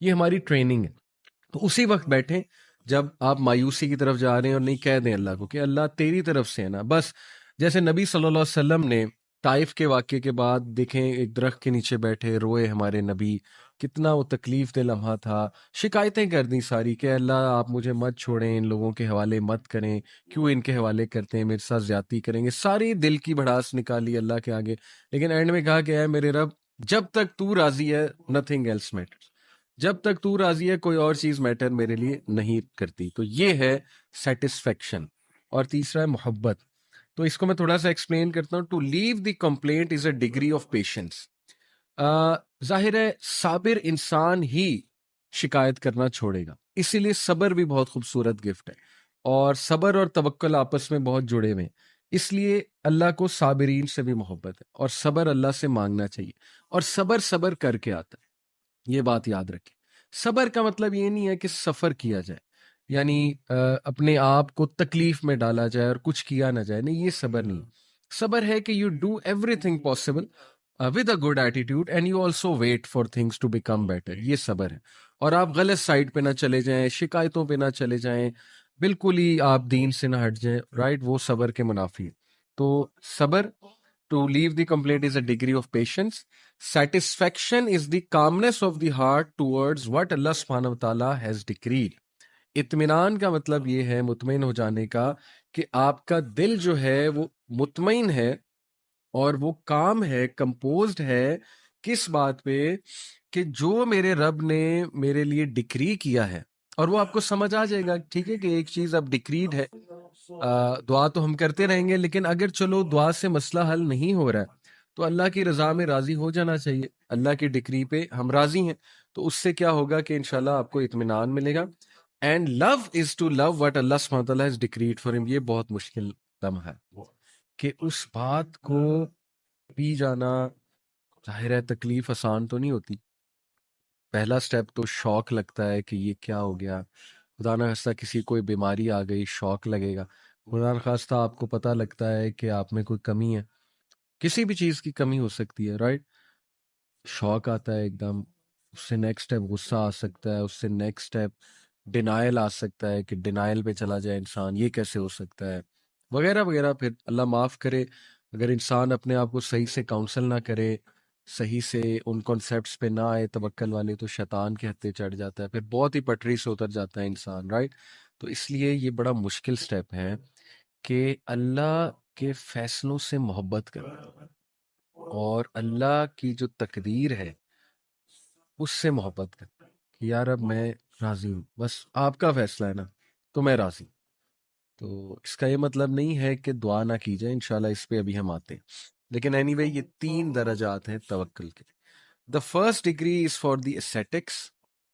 یہ ہماری ٹریننگ ہے. تو اسی وقت بیٹھیں جب آپ مایوسی کی طرف جا رہے ہیں اور نہیں کہہ دیں اللہ کو کہ اللہ تیری طرف سے ہے نا. بس جیسے نبی صلی اللہ علیہ وسلم نے طائف کے واقعے کے بعد دیکھیں ایک درخت کے نیچے بیٹھے روئے ہمارے نبی, کتنا وہ تکلیف دہ لمحہ تھا. شکایتیں کر دیں ساری کہ اللہ آپ مجھے مت چھوڑیں, ان لوگوں کے حوالے مت کریں, کیوں ان کے حوالے کرتے ہیں, میرے ساتھ زیادتی کریں گے, ساری دل کی بھڑاس نکالی اللہ کے آگے. لیکن اینڈ میں کہا کہ اے میرے رب جب تک تو راضی ہے نتھنگ ایلس میٹرز, جب تک تو راضی ہے کوئی اور چیز میٹر میرے لیے نہیں کرتی. تو یہ ہے سیٹسفیکشن. اور تیسرا ہے محبت. تو اس کو میں تھوڑا سا ایکسپلین کرتا ہوں. To leave the complaint is a degree of patience. ظاہر ہے صابر انسان ہی شکایت کرنا چھوڑے گا, اسی لیے صبر بھی بہت خوبصورت گفٹ ہے, اور صبر اور توکل آپس میں بہت جڑے ہوئے ہیں. اس لیے اللہ کو صابرین سے بھی محبت ہے, اور صبر اللہ سے مانگنا چاہیے. اور صبر کر کے آتا ہے, یہ بات یاد رکھیں. صبر کا مطلب یہ نہیں ہے کہ سفر کیا جائے, یعنی اپنے آپ کو تکلیف میں ڈالا جائے اور کچھ کیا نہ جائے, نہیں, یہ صبر نہیں. صبر ہے کہ you do everything possible with a good attitude and you also wait for things to become better. یہ صبر ہے. اور آپ غلط سائڈ پہ نہ چلے جائیں, شکایتوں پہ نہ چلے جائیں, بالکل ہی آپ دین سے نہ ہٹ جائیں, رائٹ, وہ صبر کے منافی ہے. تو صبر, to leave the complaint is a degree of patience. Satisfaction is the calmness of the heart towards what Allah subhanahu wa ta'ala has decreed. اطمینان کا مطلب یہ ہے, مطمئن ہو جانے کا, کہ آپ کا دل جو ہے وہ مطمئن ہے اور وہ کام ہے, کمپوزڈ ہے, کس بات پہ, کہ جو میرے رب نے میرے لیے ڈکری کیا ہے. اور وہ آپ کو سمجھ آ جائے گا, ٹھیک ہے, کہ ایک چیز اب ڈکریڈ ہے, دعا تو ہم کرتے رہیں گے, لیکن اگر چلو دعا سے مسئلہ حل نہیں ہو رہا ہے تو اللہ کی رضا میں راضی ہو جانا چاہیے. اللہ کی ڈکری پہ ہم راضی ہیں, تو اس سے کیا ہوگا کہ انشاءاللہ آپ کو اطمینان ملے گا. And love is to love what Allah سبحانہ وتعالیٰ ہیز ڈکریڈ فار ہم. یہ بہت مشکل لمحہ ہے کہ اس بات کو پی جانا. ظاہر ہے تکلیف آسان تو نہیں ہوتی. پہلا سٹیپ تو شوق لگتا ہے کہ یہ کیا ہو گیا, خدا نہ خواستہ کسی کوئی بیماری آ گئی, شوق لگے گا. خدا نہ خواستہ آپ کو پتہ لگتا ہے کہ آپ میں کوئی کمی ہے, کسی بھی چیز کی کمی ہو سکتی ہے, رائٹ, شوق آتا ہے ایک دم. اس سے نیکسٹ اسٹیپ غصہ آ سکتا ہے, اس سے نیکسٹ اسٹیپ ڈینائل آ سکتا ہے کہ ڈینائل پہ چلا جائے انسان, یہ کیسے ہو سکتا ہے, وغیرہ وغیرہ. پھر اللہ معاف کرے اگر انسان اپنے آپ کو صحیح سے کاؤنسل نہ کرے, صحیح سے ان کانسیپٹس پہ نہ آئے توکل والے, تو شیطان کے ہتھے چڑھ جاتا ہے, پھر بہت ہی پٹری سے اتر جاتا ہے انسان, رائٹ. تو اس لیے یہ بڑا مشکل سٹیپ ہے کہ اللہ کے فیصلوں سے محبت کرنا اور اللہ کی جو تقدیر ہے اس سے محبت کرنا, کہ یار اب میں راضی ہوں, بس آپ کا فیصلہ ہے نا تو میں راضی. تو اس کا یہ مطلب نہیں ہے کہ دعا نہ کی جائے, انشاءاللہ اس پہ ابھی ہم آتے ہیں. لیکن اینی وے یہ 3 درجات ہیں توکل کے. The first degree is for the ascetics,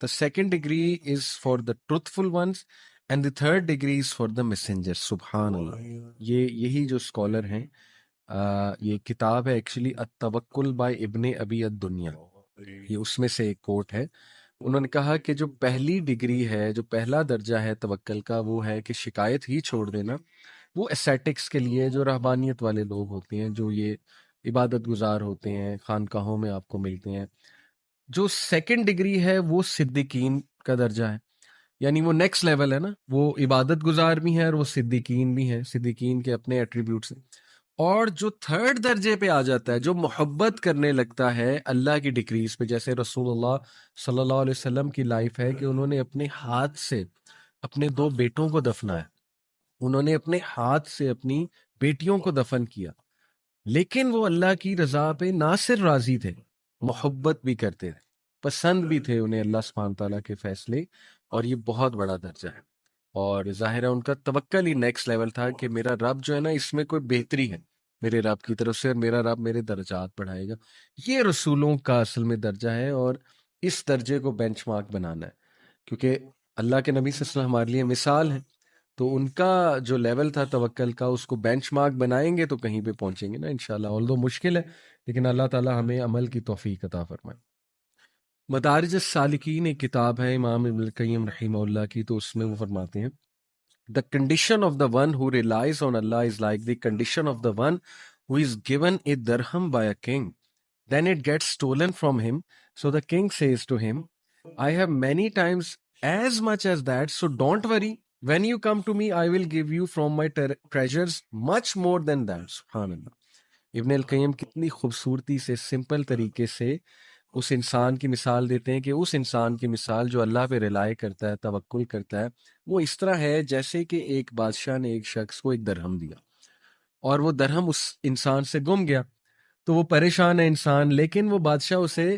the second degree is for the truthful ones, and the third degree is for the messenger. سبحان اللہ. یہی جو اسکالر ہیں, یہ کتاب ہے ایکچولی التوکل بائی ابن ابی الدنیا, یہ اس میں سے ایک کوٹ ہے. انہوں نے کہا کہ جو پہلی ڈگری ہے, جو پہلا درجہ ہے توکل کا, وہ ہے کہ شکایت ہی چھوڑ دینا. وہ اسیٹکس کے لیے, جو رہبانیت والے لوگ ہوتے ہیں, جو یہ عبادت گزار ہوتے ہیں, خانقاہوں میں آپ کو ملتے ہیں. جو سیکنڈ ڈگری ہے وہ صدیقین کا درجہ ہے, یعنی وہ نیکسٹ لیول ہے نا, وہ عبادت گزار بھی ہیں اور وہ صدیقین بھی ہیں, صدیقین کے اپنے ایٹریبیوٹس ہیں. اور جو تھرڈ درجے پہ آ جاتا ہے, جو محبت کرنے لگتا ہے اللہ کی ڈگریز پہ, جیسے رسول اللہ صلی اللہ علیہ وسلم کی لائف ہے کہ انہوں نے اپنے ہاتھ سے اپنے 2 بیٹوں کو دفنایا, انہوں نے اپنے ہاتھ سے اپنی بیٹیوں کو دفن کیا, لیکن وہ اللہ کی رضا پہ نہ صرف راضی تھے, محبت بھی کرتے تھے, پسند بھی تھے انہیں اللہ سبحانہ تعالیٰ کے فیصلے. اور یہ بہت بڑا درجہ ہے, اور ظاہر ہے ان کا توکل ہی نیکسٹ لیول تھا کہ میرا رب جو ہے نا اس میں کوئی بہتری ہے میرے رب کی طرف سے, اور میرا رب میرے درجات بڑھائے گا. یہ رسولوں کا اصل میں درجہ ہے, اور اس درجے کو بینچ مارک بنانا ہے, کیونکہ اللہ کے نبی صلی اللہ علیہ وسلم ہمارے لیے مثال ہے. تو ان کا جو لیول تھا توکل کا, اس کو بینچ مارک بنائیں گے تو کہیں پہ پہنچیں گے نا انشاءاللہ. although مشکل ہے, لیکن اللہ تعالیٰ ہمیں عمل کی توفیق عطا فرمائے. مدارج السالکین ایک کتاب ہے امام ابن القیم رحمہ اللہ کی, تو اس میں وہ فرماتے ہیں The condition of the one who relies on Allah is like the condition of the one who is given a dirham by a king. Then it gets stolen from him. So the king says to him, I have many times as much as that, so don't worry. When you come to me, I will give you from my treasures much more than that. Subhan Allah. ابن القیم کتنی خوبصورتی سے simple طریقے سے اس انسان کی مثال دیتے ہیں کہ اس انسان کی مثال جو اللہ پہ رلائے کرتا ہے، توکل کرتا ہے، وہ اس طرح ہے جیسے کہ ایک بادشاہ نے ایک شخص کو ایک درہم دیا اور وہ درہم اس انسان سے گم گیا، تو وہ پریشان ہے انسان، لیکن وہ بادشاہ اسے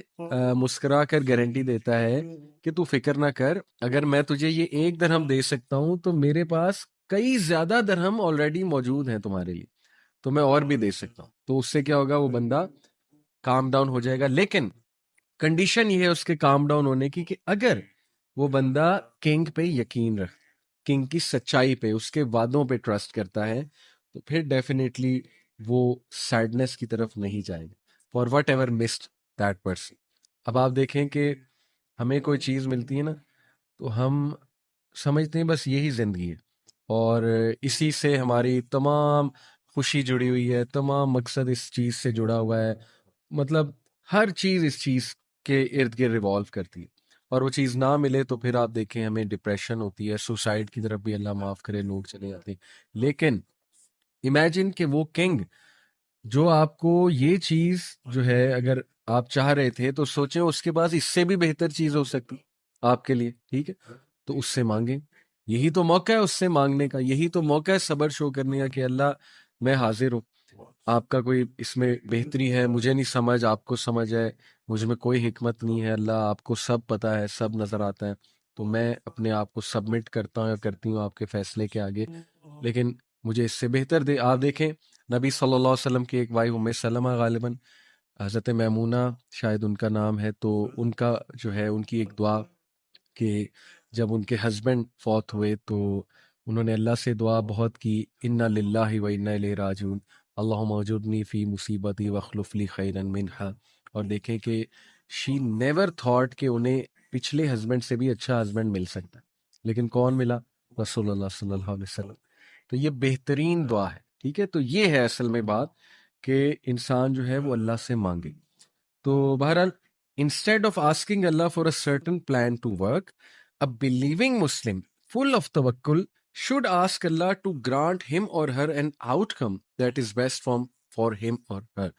مسکرا کر گارنٹی دیتا ہے کہ تو فکر نہ کر، اگر میں تجھے یہ ایک درہم دے سکتا ہوں تو میرے پاس کئی زیادہ درہم آلریڈی موجود ہیں تمہارے لیے، تو میں اور بھی دے سکتا ہوں۔ تو اس سے کیا ہوگا، وہ بندہ کام ڈاؤن ہو جائے گا، لیکن کنڈیشن یہ ہے اس کے کام ڈاؤن ہونے کی کہ اگر وہ بندہ کنگ پہ یقین رکھ، کنگ کی سچائی پہ، اس کے وعدوں پہ ٹرسٹ کرتا ہے، تو پھر ڈیفینیٹلی وہ سیڈنس کی طرف نہیں جائے گا for whatever missed that person. اب آپ دیکھیں کہ ہمیں کوئی چیز ملتی ہے نا، تو ہم سمجھتے ہیں بس یہی زندگی ہے اور اسی سے ہماری تمام خوشی جڑی ہوئی ہے، تمام مقصد اس چیز سے جڑا ہوا ہے، مطلب ہر چیز اس چیز کے ارد گرد ریوالو کرتی ہے، اور وہ چیز نہ ملے تو پھر آپ دیکھیں ہمیں ڈپریشن ہوتی ہے، سوسائڈ کی طرف بھی اللہ معاف کرے لوگ چلے جاتے ہیں۔ لیکن امیجن کہ وہ کنگ جو آپ کو یہ چیز جو ہے اگر آپ چاہ رہے تھے تو سوچیں اس کے پاس اس سے بھی بہتر چیز ہو سکتی آپ کے لیے، ٹھیک ہے، تو اس سے مانگیں، یہی تو موقع ہے اس سے مانگنے کا، یہی تو موقع ہے صبر شو کرنے کا کہ اللہ میں حاضر ہوں، آپ کا کوئی اس میں بہتری ہے، مجھے نہیں سمجھ، آپ کو سمجھ ہے، مجھ میں کوئی حکمت نہیں ہے، اللہ آپ کو سب پتہ ہے، سب نظر آتا ہے، تو میں اپنے آپ کو سبمٹ کرتا ہوں یا کرتی ہوں آپ کے فیصلے کے آگے، لیکن مجھے اس سے بہتر دے۔ آپ دیکھیں نبی صلی اللہ علیہ وسلم کی ایک وائف ام سلمہ، غالباً حضرت میمونہ شاید ان کا نام ہے، تو ان کا جو ہے ان کی ایک دعا کہ جب ان کے ہسبینڈ فوت ہوئے تو انہوں نے اللہ سے دعا بہت کی، انا للہ و انا الیہ راجعون، اللہم اجرنی فی مصیبتی واخلف لی خیرا منہا، اور دیکھیں کہ شی نیور تھاٹ کہ انہیں پچھلے ہسبینڈ سے بھی اچھا ہسبینڈ مل سکتا ہے، لیکن کون ملا؟ رسول اللہ صلی اللہ علیہ وسلم۔ تو یہ بہترین دعا ہے، ٹھیک ہے، تو یہ ہے اصل میں بات کہ انسان جو ہے وہ اللہ سے مانگے۔ تو بہرحال instead of asking Allah for a certain plan to work, a believing Muslim full of tawakkul should ask Allah to grant him or her an outcome that is best for him or her.